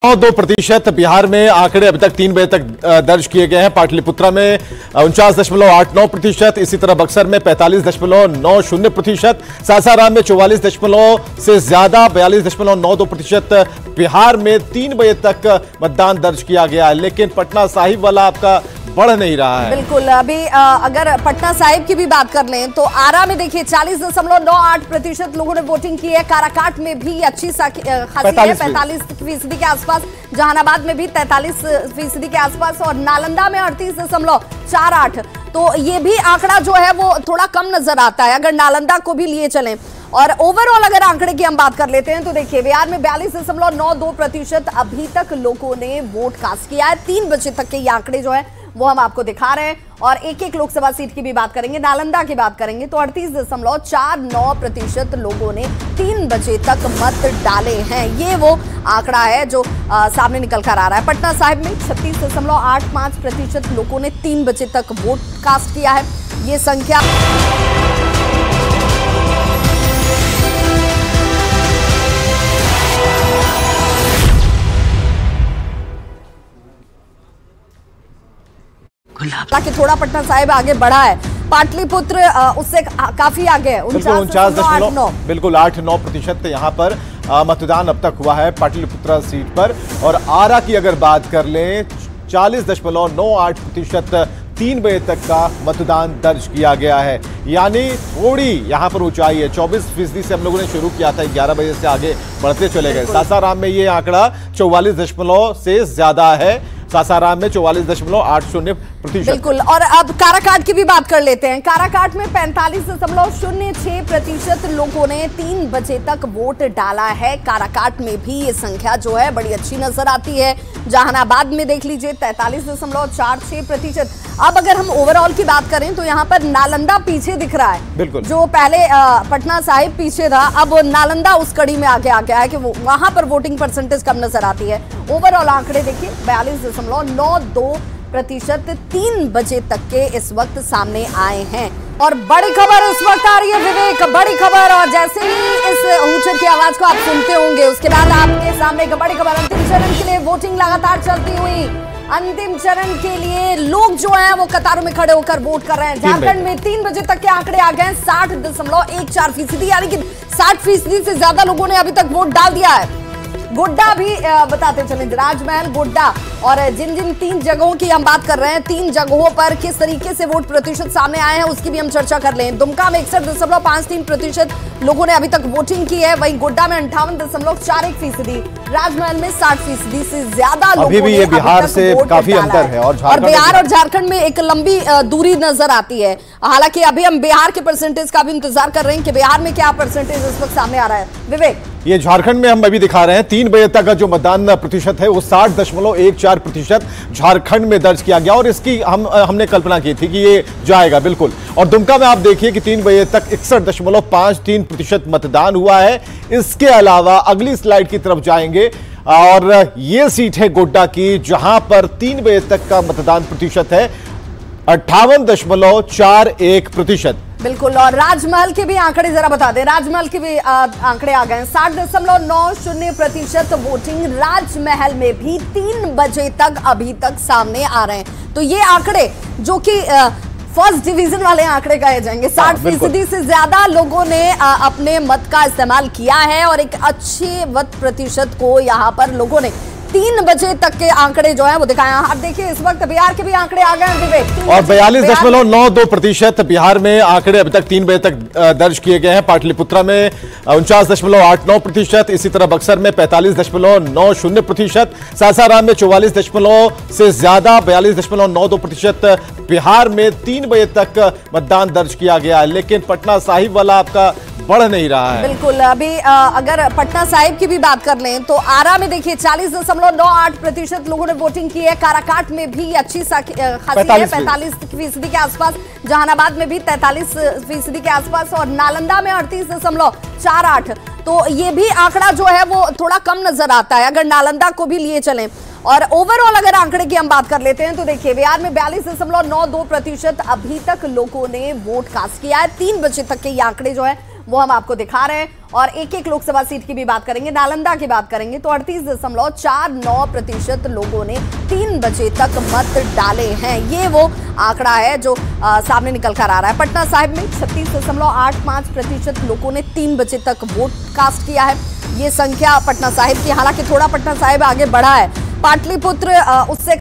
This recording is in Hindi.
9.2% बिहार में आंकड़े अभी तक 3 बजे तक दर्ज किए गए हैं। पाटलिपुत्रा में 49.89%, इसी तरह बक्सर में 45.90%, सासाराम में 44 से ज्यादा 42.92%। बिहार में 3 बजे तक मतदान दर्ज किया गया है, लेकिन पटना साहिब वाला आपका बढ़ नहीं रहा है। बिल्कुल, अभी अगर पटना साहिब की भी बात कर लें तो आरा में देखिए 40.98% लोगों ने वोटिंग की है। काराकाट में भी अच्छी खासी है, 45% के आसपास। जहानाबाद में भी 43% के आसपास और नालंदा में 38.48। तो ये भी आंकड़ा जो है वो थोड़ा कम नजर आता है अगर नालंदा को भी लिए चलें। और ओवरऑल अगर आंकड़े की हम बात कर लेते हैं तो देखिए बिहार में 42.92% अभी तक लोगों ने वोट कास्ट किया है। 3 बजे तक के ये आंकड़े जो है वो हम आपको दिखा रहे हैं। और एक एक लोकसभा सीट की भी बात करेंगे, नालंदा की बात करेंगे तो 38.49% लोगों ने 3 बजे तक मत डाले हैं। ये वो आंकड़ा है जो सामने निकल कर आ रहा है। पटना साहिब में 36.85% लोगों ने 3 बजे तक वोट कास्ट किया है। ये संख्या ताकि थोड़ा पटना साहिब आगे बढ़ा है। पाटलिपुत्र उससे काफी आगे है, 49.9% यहाँ पर मतदान अब तक हुआ है पाटलिपुत्रा सीट पर। और आरा की अगर बात कर लें 40.98%, 3 बजे तक का मतदान दर्ज किया गया है, यानी थोड़ी यहाँ पर ऊंचाई है। 24% से हम लोगों ने शुरू किया था, 11 बजे से आगे बढ़ते चले गए। सासाराम में ये आंकड़ा 44 से ज्यादा है, सासाराम में 44.80%। बिल्कुल। और अब काराकाट की भी बात कर लेते हैं। काराकाट में 45.06% लोगों ने 3 बजे तक वोट डाला है। काराकाट में भी ये संख्या जो है बड़ी अच्छी नजर आती है। जहानाबाद में देख लीजिए 43.46%। अब अगर हम ओवरऑल की बात करें तो यहाँ पर नालंदा पीछे दिख रहा है। बिल्कुल, जो पहले पटना साहिब पीछे था, अब नालंदा उस कड़ी में आगे आ गया है कि वहां पर वोटिंग परसेंटेज कम नजर आती है। ओवरऑल आंकड़े देखिए 42.92% 3 बजे तक के इस वक्त सामने आए हैं। और बड़ी खबर इस वक्त आ रही है विवेक, बड़ी खबर। और जैसे ही इस ऊंचर की आवाज को आप सुनते होंगे उसके बाद आपके सामने एक बड़ी खबर। अंतिम चरण के लिए वोटिंग लगातार चलती हुई, अंतिम चरण के लिए लोग जो हैं वो कतारों में खड़े होकर वोट कर रहे हैं। झारखंड में 3 बजे तक के आंकड़े आ गए हैं 60.14%, यानी कि 60% से ज्यादा लोगों ने अभी तक वोट डाल दिया है। गोड्डा भी बताते चले, राजमहल, गोड्डा और जिन जिन 3 जगहों की हम बात कर रहे हैं, 3 जगहों पर किस तरीके से वोट प्रतिशत सामने आए हैं उसकी भी हम चर्चा कर लें। दुमका में 61.53% लोगों ने अभी तक वोटिंग की है, वहीं गोड्डा में 58.41%, राजमहल में 60% से ज्यादा लोगों ने ये बिहार से काफी अंतर है। और बिहार और झारखंड में एक लंबी दूरी नजर आती है। हालांकि अभी हम बिहार के परसेंटेज का भी इंतजार कर रहे हैं कि बिहार में क्या परसेंटेज इस वक्त सामने आ रहा है। विवेक, ये झारखंड में हम अभी दिखा रहे हैं 3 बजे तक का जो मतदान प्रतिशत है वो 60.14% झारखंड में दर्ज किया गया। और इसकी हमने कल्पना की थी कि ये जाएगा बिल्कुल। और दुमका में आप देखिए कि 3 बजे तक 61.53% मतदान हुआ है। इसके अलावा अगली स्लाइड की तरफ जाएंगे और ये सीट है गोड्डा की, जहां पर 3 बजे तक का मतदान प्रतिशत है 58.41%। बिल्कुल। और राजमहल के भी आंकड़े जरा बता दें, राजमहल के भी आंकड़े आ गए। 60.90% वोटिंग राजमहल में भी 3 बजे तक अभी तक सामने आ रहे हैं। तो ये आंकड़े जो कि फर्स्ट डिवीजन वाले आंकड़े कहे जाएंगे। 60% से ज्यादा लोगों ने अपने मत का इस्तेमाल किया है और एक अच्छे मत प्रतिशत को यहाँ पर लोगों ने 3 बजे तक के आंकड़े जो है वो दिखाए। आप देखिए इस वक्त बिहार के भी आंकड़े आ गए हैं विवेक। और 42.92% बिहार में आंकड़े अभी तक 3 बजे तक दर्ज किए गए हैं। पाटलिपुत्रा में 49.89%, इसी तरह बक्सर में 45.90%, सासाराम में 44 से ज्यादा 42.92%। बिहार में 3 बजे तक मतदान दर्ज किया गया है, लेकिन पटना साहिब वाला आपका बढ़ नहीं रहा है। बिल्कुल, अभी अगर पटना साहिब की भी बात कर लें तो आरा में देखिए 40.98% लोगों ने वोटिंग की है। काराकाट में भी अच्छी खासी है, 45% के आसपास। जहानाबाद में भी 43% के आसपास और नालंदा में 38.48। तो ये भी आंकड़ा जो है वो थोड़ा कम नजर आता है अगर नालंदा को भी लिए चलें। और ओवरऑल अगर आंकड़े की हम बात कर लेते हैं तो देखिए बिहार में 42.92% अभी तक लोगों ने वोट कास्ट किया है। 3 बजे तक के ये आंकड़े जो है वो हम आपको दिखा रहे हैं। और एक एक लोकसभा सीट की भी बात करेंगे, नालंदा की बात करेंगे तो 38.49% लोगों ने 3 बजे तक मत डाले हैं। ये वो आंकड़ा है जो सामने निकल कर आ रहा है। पटना साहिब में 36.85% लोगों ने 3 बजे तक वोट कास्ट किया है। ये संख्या पटना साहिब की, हालांकि थोड़ा पटना साहिब आगे बढ़ा है, पाटलिपुत्र उससे